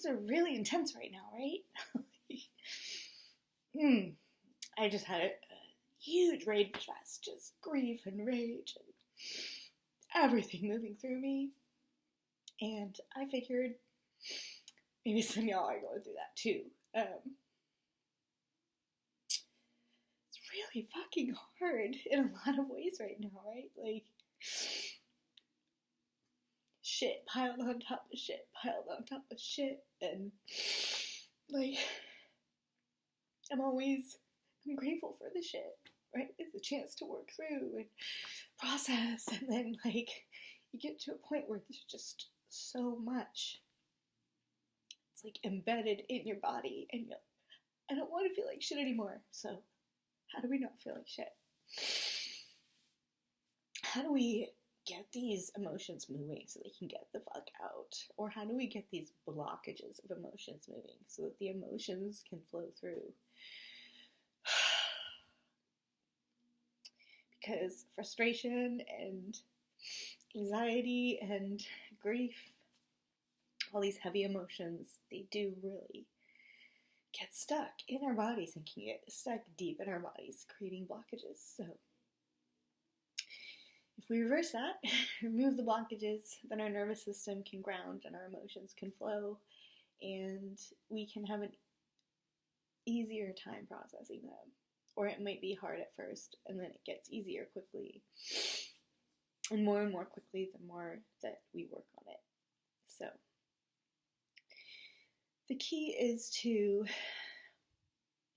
things are really intense right now, right? I just had a huge rage fest, just grief and rage and everything moving through me. And I figured maybe some of y'all are going through that too. It's really fucking hard in a lot of ways right now, right? Like, shit piled on top of shit, piled on top of shit, and like, I'm grateful for the shit, right? It's a chance to work through and process, and then like, you get to a point where there's just so much. It's like embedded in your body, and I don't want to feel like shit anymore. So, how do we not feel like shit? How do we get these emotions moving so they can get the fuck out? Or how do we get these blockages of emotions moving so that the emotions can flow through? Because frustration and anxiety and grief, all these heavy emotions, they do really get stuck in our bodies and can get stuck deep in our bodies, creating blockages. So if we reverse that, remove the blockages, then our nervous system can ground and our emotions can flow, and we can have an easier time processing them. Or it might be hard at first, and then it gets easier quickly. And more quickly the more that we work on it. So the key is to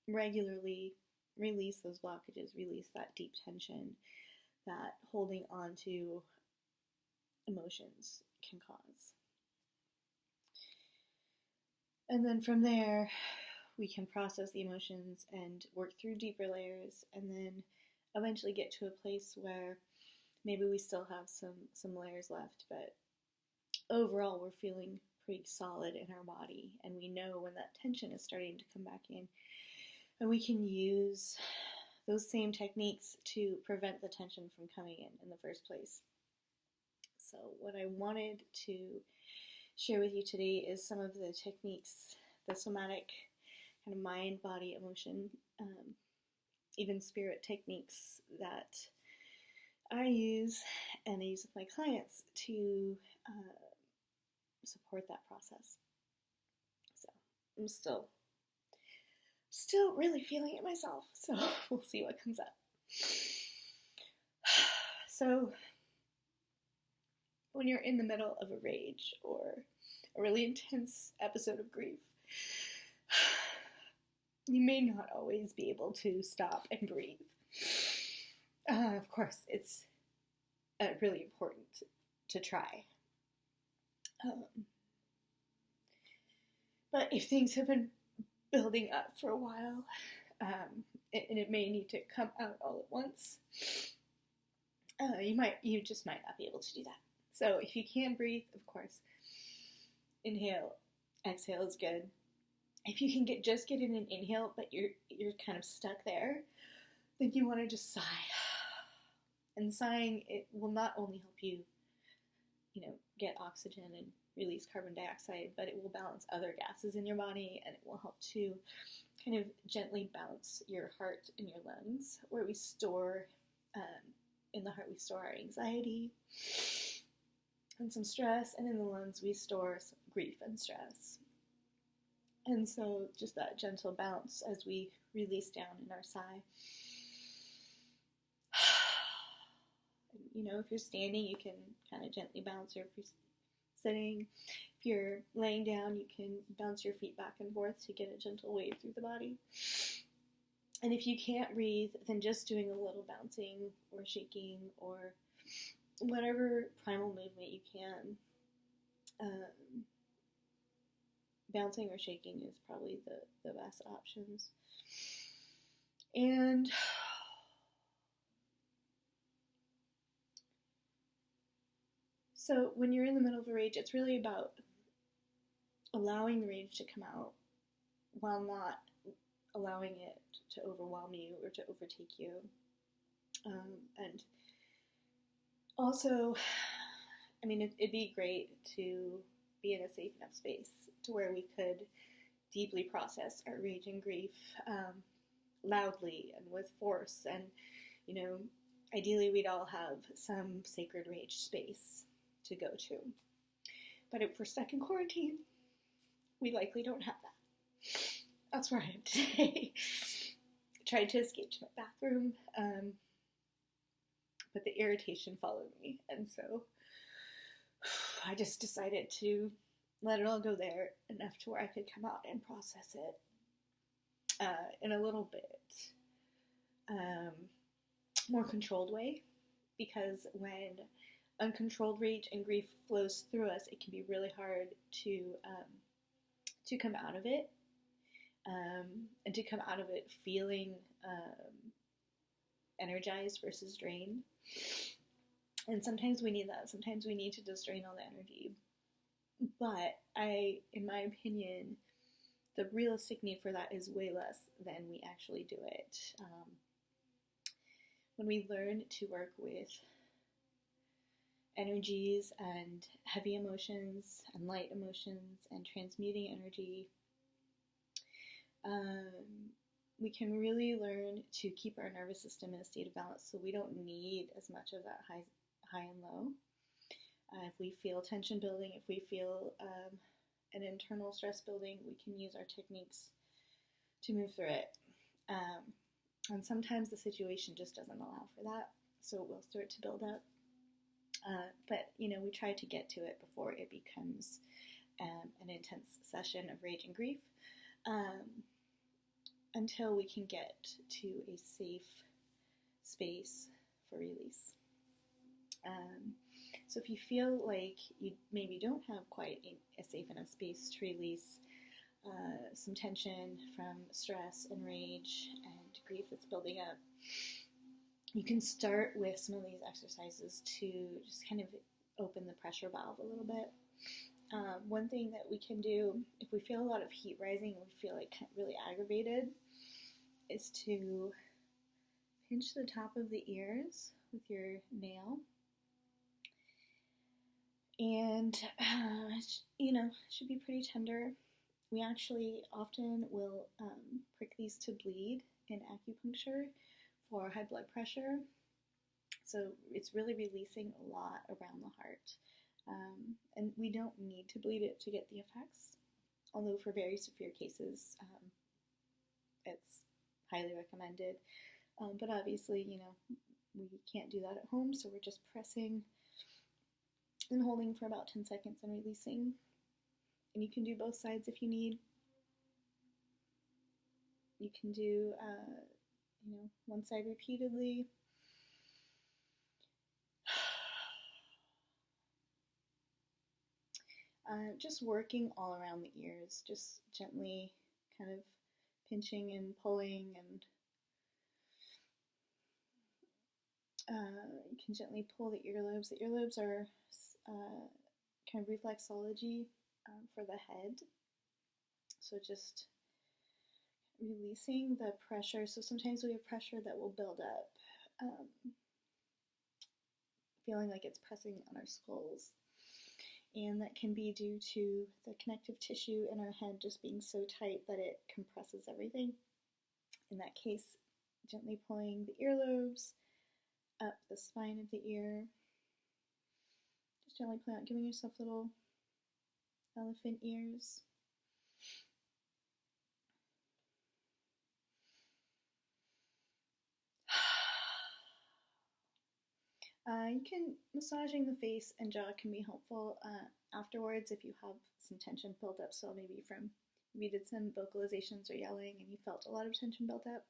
regularly release those blockages, release that deep tension that holding on to emotions can cause. And then from there, we can process the emotions and work through deeper layers, and then eventually get to a place where maybe we still have some layers left, but overall we're feeling pretty solid in our body, and we know when that tension is starting to come back in, and we can use those same techniques to prevent the tension from coming in the first place. So what I wanted to share with you today is some of the techniques, the somatic kind of mind, body, emotion, even spirit techniques that I use and I use with my clients to support that process. So I'm still really feeling it myself, so we'll see what comes up. So when you're in the middle of a rage or a really intense episode of grief, you may not always be able to stop and breathe. Of course, it's really important to try. But if things have been building up for a while, and it may need to come out all at once, you just might not be able to do that. So if you can breathe, of course, inhale, exhale is good. If you can just get in an inhale, but you're kind of stuck there, then you want to just sigh. And sighing, it will not only help you, get oxygen and release carbon dioxide, but it will balance other gases in your body, and it will help to kind of gently bounce your heart and your lungs, where we store, in the heart we store our anxiety and some stress, and in the lungs we store some grief and stress. And so just that gentle bounce as we release down in our sigh. If you're standing, you can kind of gently bounce, or if you're sitting, if you're laying down, you can bounce your feet back and forth to get a gentle wave through the body. And if you can't breathe, then just doing a little bouncing or shaking or whatever primal movement you can. Bouncing or shaking is probably the best options. And so when you're in the middle of a rage, it's really about allowing the rage to come out while not allowing it to overwhelm you or to overtake you. And also, it'd be great to be in a safe enough space to where we could deeply process our rage and grief loudly and with force. And, ideally we'd all have some sacred rage space to go to. But if we're stuck in quarantine, we likely don't have that. That's where I am today. Tried to escape to my bathroom, but the irritation followed me, and so I just decided to let it all go there enough to where I could come out and process it in a little bit more controlled way, because when uncontrolled rage and grief flows through us, it can be really hard to come out of it, and to come out of it feeling energized versus drained. And sometimes we need that. Sometimes we need to just drain all the energy. But in my opinion, the realistic need for that is way less than we actually do it. When we learn to work with energies and heavy emotions and light emotions and transmuting energy, we can really learn to keep our nervous system in a state of balance, so we don't need as much of that high and low. If we feel tension building, if we feel an internal stress building, we can use our techniques to move through it. And sometimes the situation just doesn't allow for that, so it will start to build up. But, we try to get to it before it becomes an intense session of rage and grief, until we can get to a safe space for release. So if you feel like you maybe don't have quite a safe enough space to release some tension from stress and rage and grief that's building up, you can start with some of these exercises to just kind of open the pressure valve a little bit. One thing that we can do if we feel a lot of heat rising and we feel like really aggravated is to pinch the top of the ears with your nail. And, should be pretty tender. We actually often will prick these to bleed in acupuncture for high blood pressure. So it's really releasing a lot around the heart. And we don't need to bleed it to get the effects, although for very severe cases, it's highly recommended. But obviously, we can't do that at home, so we're just pressing and holding for about 10 seconds and releasing. And you can do both sides if you need. You can do, one side repeatedly. Just working all around the ears, just gently kind of pinching and pulling, and you can gently pull the earlobes. The earlobes are kind of reflexology for the head, so just releasing the pressure. So sometimes we have pressure that will build up, feeling like it's pressing on our skulls. And that can be due to the connective tissue in our head just being so tight that it compresses everything. In that case, gently pulling the earlobes up the spine of the ear. Just gently pulling out, giving yourself little elephant ears. Massaging the face and jaw can be helpful afterwards if you have some tension built up. So maybe you did some vocalizations or yelling and you felt a lot of tension build up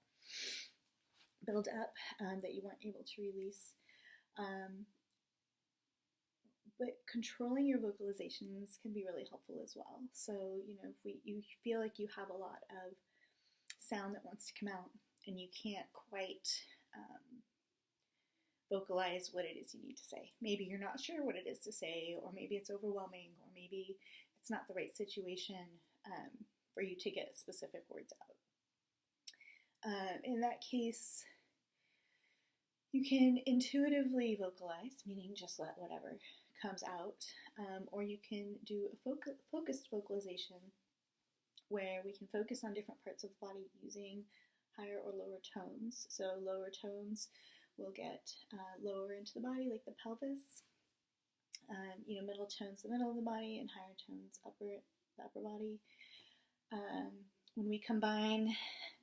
that you weren't able to release. But controlling your vocalizations can be really helpful as well. So, if you feel like you have a lot of sound that wants to come out and you can't quite vocalize what it is you need to say. Maybe you're not sure what it is to say, or maybe it's overwhelming, or maybe it's not the right situation for you to get specific words out. In that case, you can intuitively vocalize, meaning just let whatever comes out, or you can do a focused vocalization where we can focus on different parts of the body using higher or lower tones. So lower tones will get lower into the body, like the pelvis. Middle tones, the middle of the body, and higher tones, the upper body. When we combine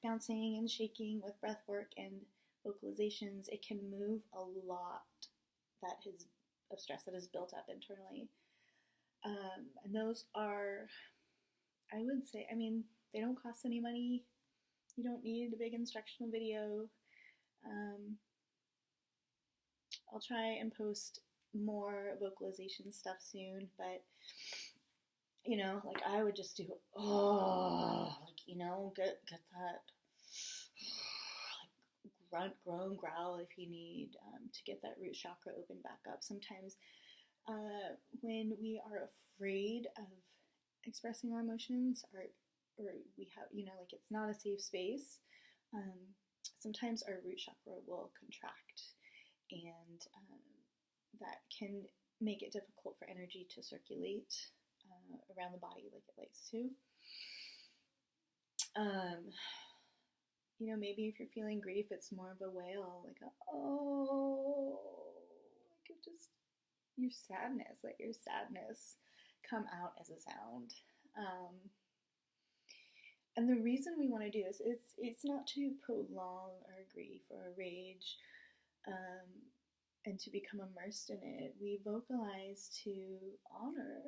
bouncing and shaking with breath work and vocalizations, it can move a lot of stress that is built up internally. And those are, I would say, they don't cost any money. You don't need a big instructional video. I'll try and post more vocalization stuff soon, but I would just do get that grunt, groan, growl if you need to get that root chakra open back up. Sometimes when we are afraid of expressing our emotions, or we have it's not a safe space, sometimes our root chakra will contract, and that can make it difficult for energy to circulate around the body like it likes to. Maybe if you're feeling grief, it's more of a wail, like your sadness. Let your sadness come out as a sound. And the reason we want to do this, it's not to prolong our grief or our rage, and to become immersed in it. We vocalize to honor.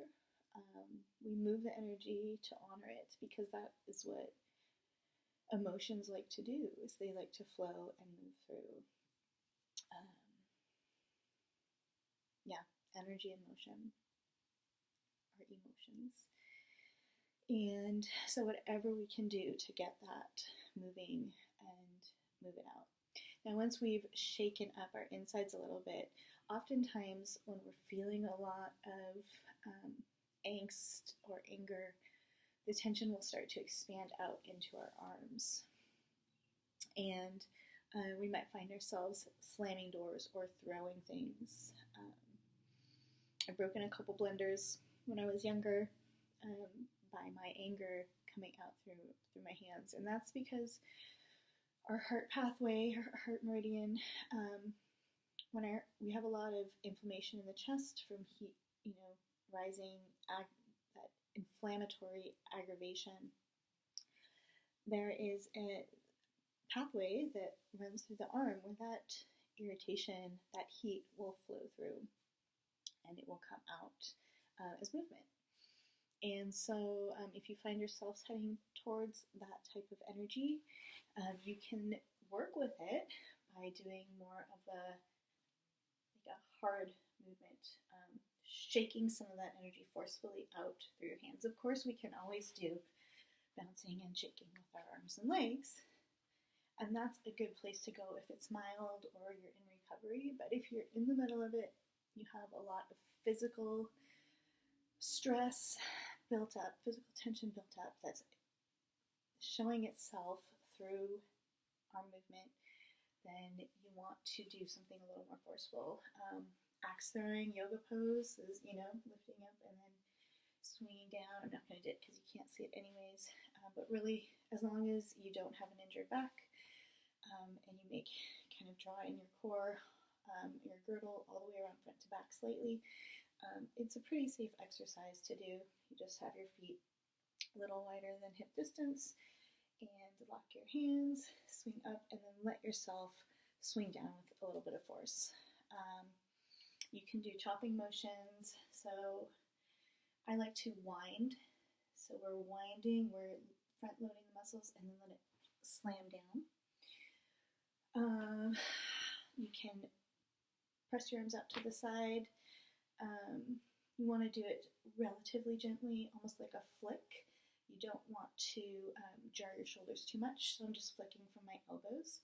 We move the energy to honor it, because that is what emotions like to do, is they like to flow and move through energy and motion, or emotions. And so whatever we can do to get that moving and move it out. Now, once we've shaken up our insides a little bit, oftentimes when we're feeling a lot of angst or anger, the tension will start to expand out into our arms. And we might find ourselves slamming doors or throwing things. I've broken a couple blenders when I was younger by my anger coming out through my hands. And that's because our heart pathway, our heart meridian, we have a lot of inflammation in the chest from heat, rising, that inflammatory aggravation. There is a pathway that runs through the arm where that irritation, that heat will flow through, and it will come out as movement. And so if you find yourself heading towards that type of energy, you can work with it by doing more of a hard movement, shaking some of that energy forcefully out through your hands. Of course, we can always do bouncing and shaking with our arms and legs, and that's a good place to go if it's mild or you're in recovery. But if you're in the middle of it, you have a lot of physical stress built up, physical tension built up, that's showing itself through arm movement, then you want to do something a little more forceful. Axe throwing, yoga pose is, lifting up and then swinging down. I'm not going to do it because you can't see it anyways, but really, as long as you don't have an injured back, and you make kind of draw in your core, your girdle all the way around front to back slightly, it's a pretty safe exercise to do. You just have your feet a little wider than hip distance, and lock your hands, swing up, and then let yourself swing down with a little bit of force. You can do chopping motions. So I like to wind. So we're winding, we're front loading the muscles, and then let it slam down. You can press your arms out to the side. You want to do it relatively gently, almost like a flick. You don't want to jar your shoulders too much, so I'm just flicking from my elbows.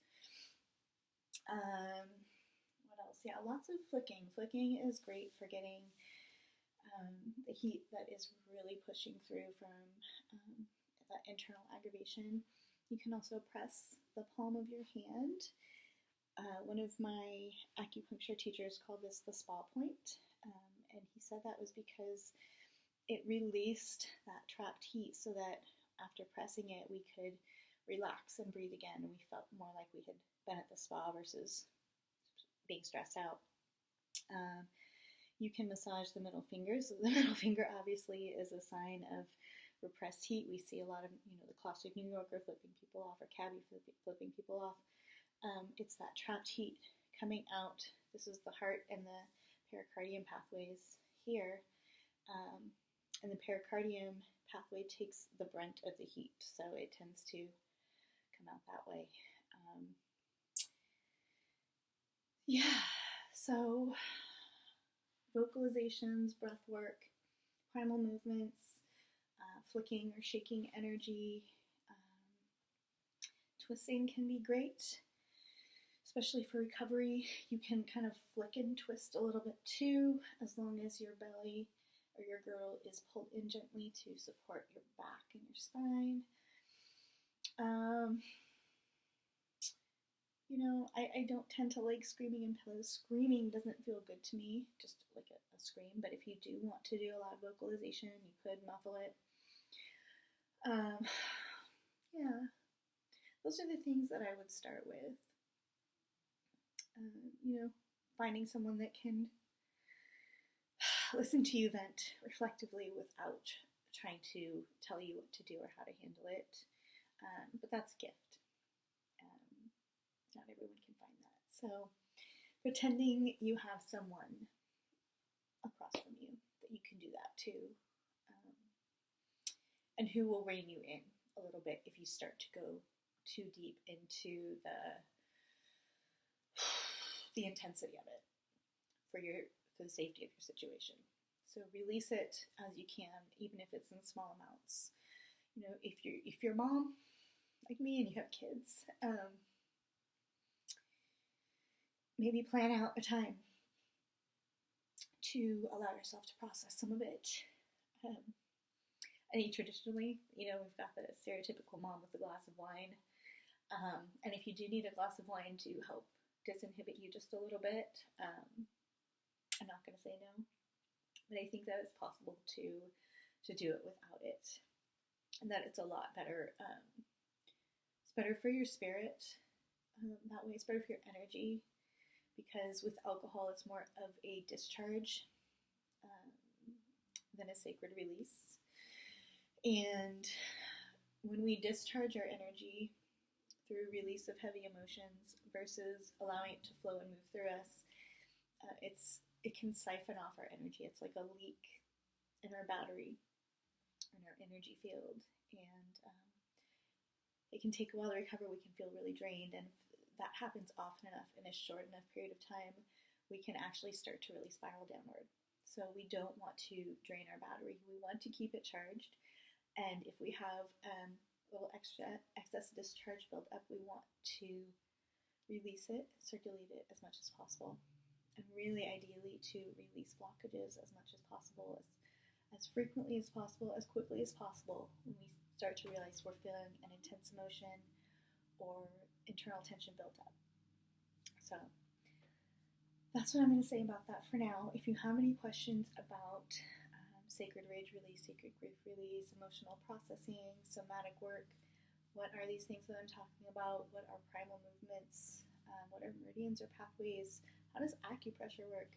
What else? Yeah, lots of flicking. Flicking is great for getting the heat that is really pushing through from that internal aggravation. You can also press the palm of your hand. One of my acupuncture teachers called this the spa point, and he he said that was because it released that trapped heat so that after pressing it, we could relax and breathe again, and we felt more like we had been at the spa versus being stressed out. You can massage the middle fingers. The middle finger obviously is a sign of repressed heat. We see a lot of, the classic New Yorker flipping people off, or cabbie flipping people off. It's that trapped heat coming out. This is the heart and the pericardium pathways here. And the pericardium pathway takes the brunt of the heat, so it tends to come out that way. So vocalizations, breath work, primal movements, flicking or shaking energy, twisting can be great, especially for recovery. You can kind of flick and twist a little bit too, as long as your belly or your girdle is pulled in gently to support your back and your spine. I don't tend to like screaming in pillows. Screaming doesn't feel good to me, just like a scream, but if you do want to do a loud vocalization, you could muffle it. Those are the things that I would start with. Finding someone that can listen to you vent reflectively without trying to tell you what to do or how to handle it. But that's a gift. Not everyone can find that. So pretending you have someone across from you that you can do that too. And who will rein you in a little bit if you start to go too deep into the intensity of it for the safety of your situation. So release it as you can, even if it's in small amounts. If you're a mom like me and you have kids, maybe plan out a time to allow yourself to process some of it. I think traditionally, we've got the stereotypical mom with a glass of wine. And if you do need a glass of wine to help disinhibit you just a little bit, I'm not going to say no. But I think that it's possible to do it without it. And that it's a lot better. It's better for your spirit. That way it's better for your energy. Because with alcohol, it's more of a discharge than a sacred release. And when we discharge our energy through release of heavy emotions versus allowing it to flow and move through us, it can siphon off our energy. It's like a leak in our battery, in our energy field. And it can take a while to recover. We can feel really drained. And that happens often enough in a short enough period of time, we can actually start to really spiral downward. So we don't want to drain our battery. We want to keep it charged. And if we have a little excess discharge built up, we want to release it, circulate it as much as possible. And really ideally to release blockages as much as possible, as frequently as possible, as quickly as possible, when we start to realize we're feeling an intense emotion or internal tension built up. So that's what I'm going to say about that for now. If you have any questions about sacred rage release, sacred grief release, emotional processing, somatic work, what are these things that I'm talking about? What are primal movements? What are meridians or pathways? How does acupressure work?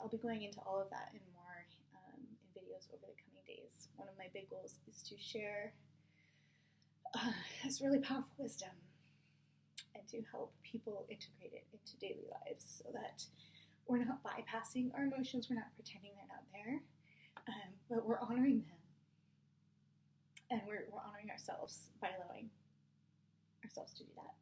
I'll be going into all of that and more in videos over the coming days. One of my big goals is to share this really powerful wisdom and to help people integrate it into daily lives so that we're not bypassing our emotions, we're not pretending they're not there, but we're honoring them. And we're honoring ourselves by allowing ourselves to do that.